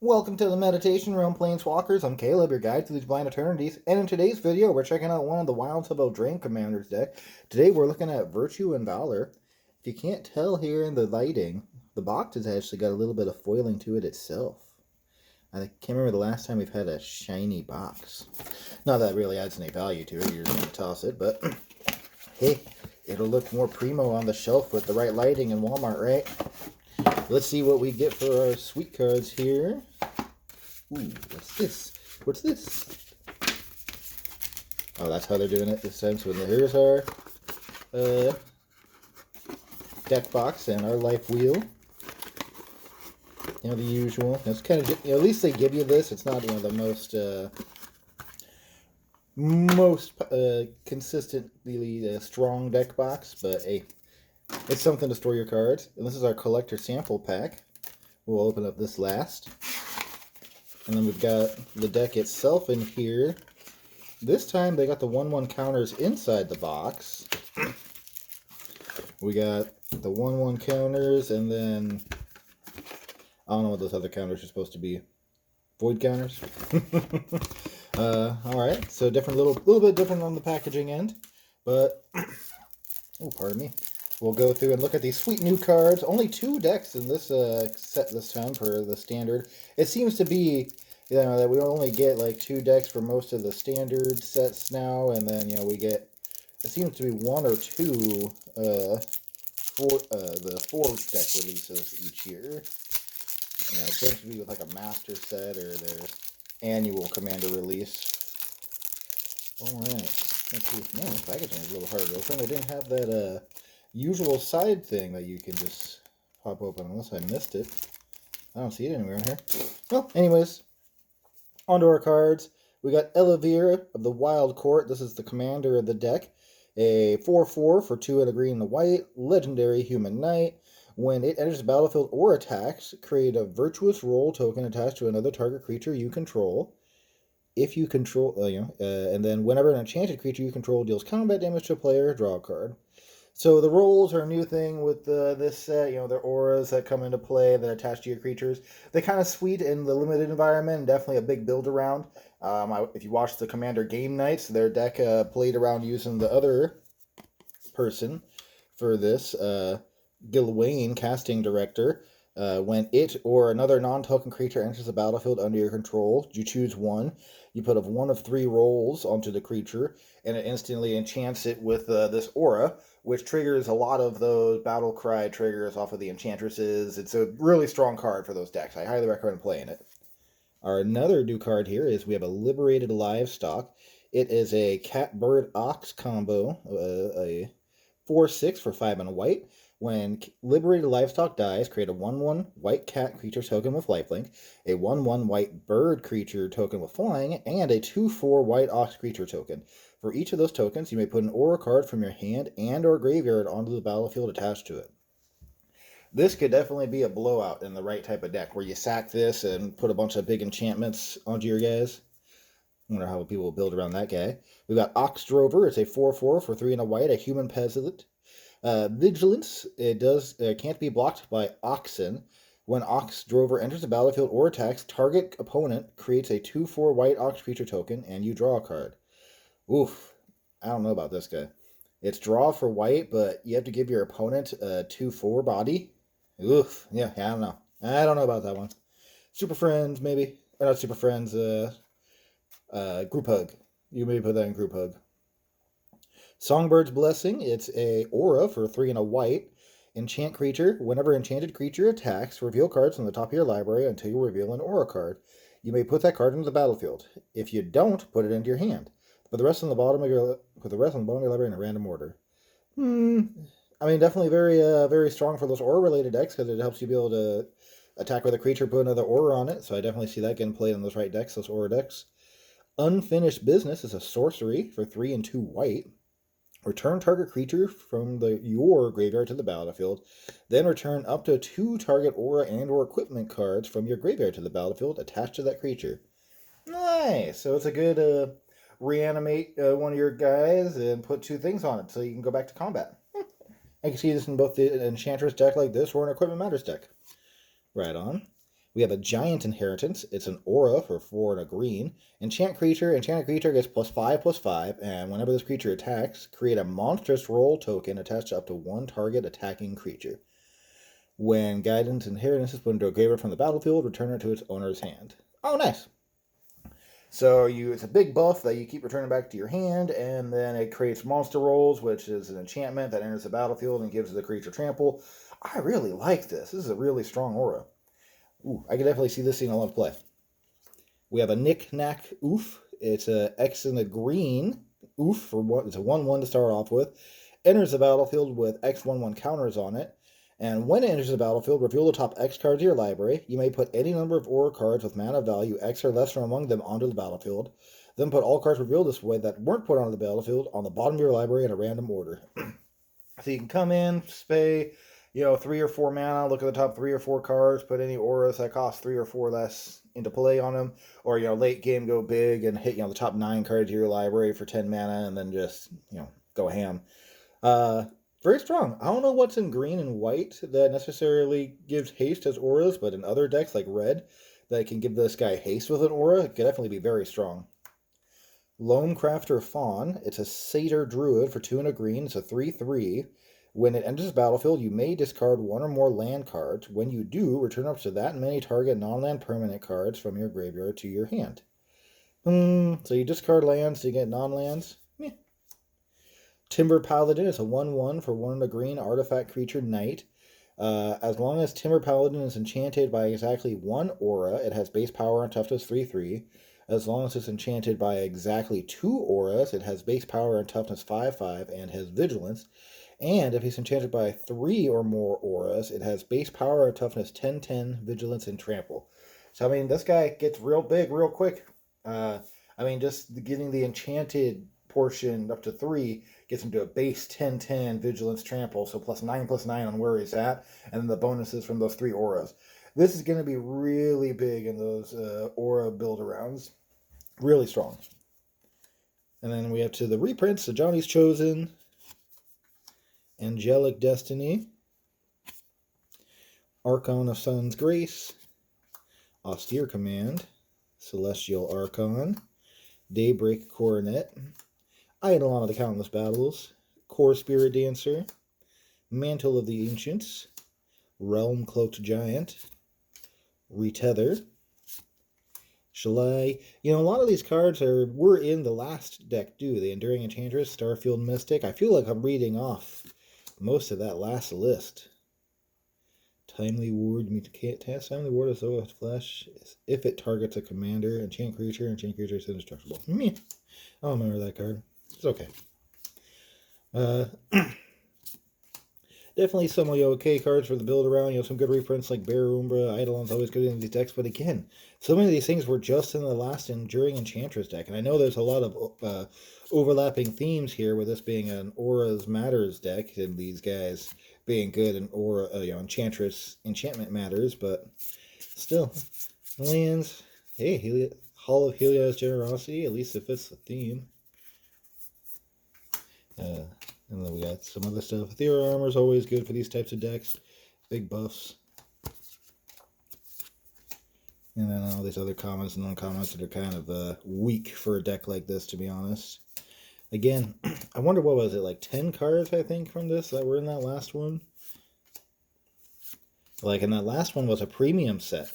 Welcome to the Meditation Realm, Planeswalkers. I'm Caleb, your guide to these blind eternities, and in today's video, we're checking out one of the Wilds of Eldrain Commander's deck. Today, we're looking at Virtue and Valor. If you can't tell here in the lighting, the box has actually got a little bit of foiling to it itself. I can't remember the last time we've had a shiny box. Not that it really adds any value to it, you're just going to toss it, but hey, it'll look more primo on the shelf with the right lighting in Walmart, right? Let's see what we get for our sweet cards here. Ooh, what's this? What's this? Oh, that's how they're doing it this time. So here's our deck box and our life wheel. You know, the usual. It's kind of, at least they give you this. It's not, the most consistently strong deck box, but hey, it's something to store your cards. And this is our collector sample pack. We'll open up this last. And then we've got the deck itself in here. This time they got the 1/1 counters inside the box. We got the 1/1 counters, and then I don't know what those other counters are supposed to be. Void counters? Alright, so different, little bit different on the packaging end. But, oh, pardon me. We'll go through and look at these sweet new cards. Only 2 decks in this set this time for the standard. It seems to be, that we only get like 2 decks for most of the standard sets now, and then, we get, it seems to be 1 or 2 for the 4 deck releases each year. It seems to be with like a master set or their annual commander release. Alright, let's see. Man, this packaging is a little hard to open. They didn't have that usual side thing that you can just pop open, unless I missed it. I don't see it anywhere in here. Well, anyways, onto our cards. We got Eldrain of the Wild Court. This is the commander of the deck. A 4/4 for 2 and a green and a white. Legendary Human Knight. When it enters the battlefield or attacks, create a virtuous roll token attached to another target creature you control. If you control, and then whenever an enchanted creature you control deals combat damage to a player, draw a card. So the rolls are a new thing with this set. Their auras that come into play that attach to your creatures. They're kind of sweet in the limited environment, and definitely a big build around. If you watch the Commander game nights, their deck played around using the other person for this. Gilwain, casting director. When it or another non-token creature enters the battlefield under your control, you choose one. You put one of 3 rolls onto the creature, and it instantly enchants it with this aura, which triggers a lot of those battle cry triggers off of the enchantresses. It's a really strong card for those decks. I highly recommend playing it. Our another new card here is we have a Liberated Livestock. It is a cat, bird, ox combo, a 4/6 for 5 and a white. When Liberated Livestock dies, create a 1/1 white cat creature token with lifelink, a 1/1 white bird creature token with flying, and a 2/4 white ox creature token. For each of those tokens, you may put an aura card from your hand and or graveyard onto the battlefield attached to it. This could definitely be a blowout in the right type of deck, where you sack this and put a bunch of big enchantments onto your guys. I wonder how people will build around that guy. We've got Ox Drover. It's a 4/4 for 3 and a white, a human peasant. Vigilance, it can't be blocked by Oxen. When Ox Drover enters the battlefield or attacks, target opponent creates a 2/4 white Ox creature token, and you draw a card. Oof, I don't know about this guy. It's draw for white, but you have to give your opponent a 2/4 body. Oof, yeah, I don't know. I don't know about that one. Super Friends, maybe. Or not Super Friends, Group Hug. You maybe put that in Group Hug. Songbird's Blessing, it's a aura for 3 and a white. Enchant creature. Whenever enchanted creature attacks, reveal cards from the top of your library until you reveal an aura card. You may put that card into the battlefield. If you don't, put it into your hand. Put the rest on the bottom of your library in a random order. Definitely very strong for those aura related decks, because it helps you be able to attack with a creature, put another aura on it. So I definitely see that getting played in those right decks, those aura decks. Unfinished Business is a sorcery for 3 and 2 white. Return target creature from your graveyard to the battlefield. Then return up to 2 target aura and or equipment cards from your graveyard to the battlefield attached to that creature. Nice! So it's a good reanimate one of your guys and put 2 things on it so you can go back to combat. I can see this in both the Enchantress deck like this or an Equipment Matters deck. Right on. We have a Giant Inheritance. It's an aura for 4 and a green. Enchant creature. Enchanted creature gets +5/+5, and whenever this creature attacks, create a monstrous roll token attached to up to one target attacking creature. When Guidance Inheritance is put into a graveyard from the battlefield, return it to its owner's hand. Oh, nice. So it's a big buff that you keep returning back to your hand, and then it creates monster rolls, which is an enchantment that enters the battlefield and gives the creature trample. I really like this. This is a really strong aura. Ooh, I can definitely see this seeing a lot of play. We have a Knick-Knack Oof. It's a X in the green. Oof for one. It's a 1/1 to start off with. Enters the battlefield with X/1/1 counters on it. And when it enters the battlefield, reveal the top X cards of your library. You may put any number of aura cards with mana value X or less from among them onto the battlefield. Then put all cards revealed this way that weren't put onto the battlefield on the bottom of your library in a random order. So you can come in, pay 3 or 4 mana, look at the top 3 or 4 cards, put any auras that cost 3 or 4 less into play on them, or late game go big and hit the top 9 cards of your library for 10 mana, and then just go ham. Very strong. I don't know what's in green and white that necessarily gives haste as auras, but in other decks like red that can give this guy haste with an aura, it could definitely be very strong. Loamcrafter Fawn. It's a Satyr Druid for 2 and a green. It's a 3/3. When it enters the battlefield, you may discard 1 or more land cards. When you do, return up to that many target non-land permanent cards from your graveyard to your hand. So you discard lands to get non-lands? Meh. Timber Paladin is a 1/1 for 1 and a green artifact creature knight. As long as Timber Paladin is enchanted by exactly 1 aura, it has base power and toughness 3/3. As long as it's enchanted by exactly 2 auras, it has base power and toughness 5/5 and has vigilance. And if it's enchanted by 3 or more auras, it has base power and toughness 10/10, vigilance, and trample. So, this guy gets real big real quick. Just getting the enchanted portion up to 3 gets him to a base 10/10 vigilance trample, so +9/+9 on where he's at, and then the bonuses from those 3 auras. This is going to be really big in those aura build-arounds. Really strong. And then we have to the reprints, so Johnny's Chosen, Angelic Destiny, Archon of Sun's Grace, Austere Command, Celestial Archon, Daybreak Coronet, Eidolon of the Countless Battles, Core Spirit Dancer, Mantle of the Ancients, Realm Cloaked Giant, Retether. A lot of these cards were in the last deck too. The Enduring Enchantress, Starfield Mystic. I feel like I'm reading off most of that last list. Timely Ward, Timely Ward is so flesh if it targets a commander. Enchant creature is indestructible. Meh. I don't remember that card. It's okay. Definitely some okay cards for the build around. Some good reprints like Bear Umbra, Eidolon's always good in these decks. But again, so many of these things were just in the last Enduring Enchantress deck. And I know there's a lot of overlapping themes here with this being an Auras Matters deck and these guys being good in Aura, Enchantress Enchantment Matters. But still, lands. Hey, Hall of Helios Generosity. At least it fits the theme. And then we got some other stuff. Ethereal Armor is always good for these types of decks. Big buffs. And then all these other comments and non-comments that are kind of weak for a deck like this, to be honest. Again, I wonder what was it, like 10 cards, I think, from this that were in that last one? And that last one was a premium set.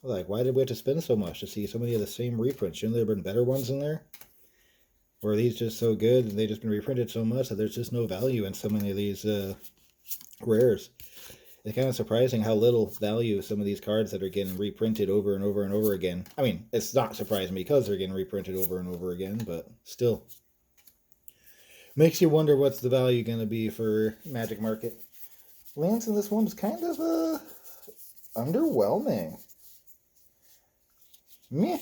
Why did we have to spend so much to see so many of the same reprints? Shouldn't there have been better ones in there? Or are these just so good and they've just been reprinted so much that there's just no value in so many of these rares? It's kind of surprising how little value some of these cards that are getting reprinted over and over and over again. It's not surprising because they're getting reprinted over and over again, but still. Makes you wonder what's the value going to be for Magic Market. Lands in this one is kind of underwhelming. Meh.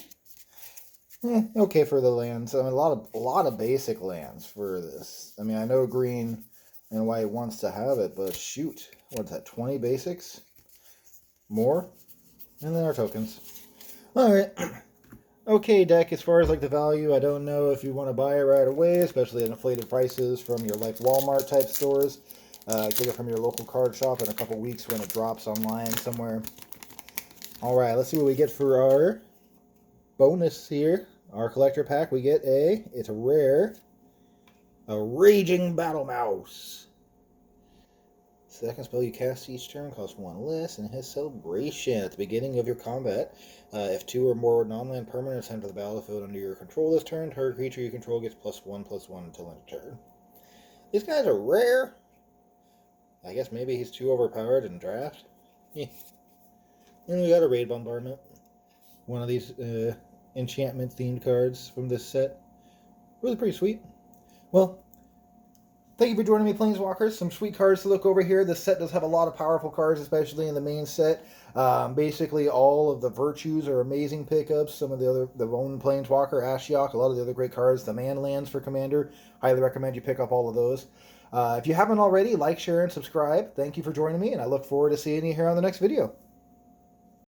Okay for the lands. A lot of basic lands for this. I know green and white wants to have it, but shoot, what's that? 20 basics, more, and then our tokens. All right. Okay, deck. As far as the value, I don't know if you want to buy it right away, especially at inflated prices from your Walmart type stores. Get it from your local card shop in a couple weeks when it drops online somewhere. Alright, let's see what we get for our bonus here. Our collector pack, we get it's a rare, a Raging Battle Mouse. Second spell you cast each turn costs 1 less, and his Celebration at the beginning of your combat. If 2 or more non-land permanents enter the battlefield under your control this turn, target creature you control gets +1/+1 until end of turn. These guys are rare. I guess maybe he's too overpowered in draft. Yeah. And we got a Raid Bombardment. One of these enchantment-themed cards from this set. Really pretty sweet. Well, thank you for joining me, Planeswalkers. Some sweet cards to look over here. This set does have a lot of powerful cards, especially in the main set. Basically, all of the Virtues are amazing pickups. Some of the own Planeswalker, Ashiok, a lot of the other great cards. The Man Lands for Commander. Highly recommend you pick up all of those. If you haven't already, like, share, and subscribe. Thank you for joining me, and I look forward to seeing you here on the next video.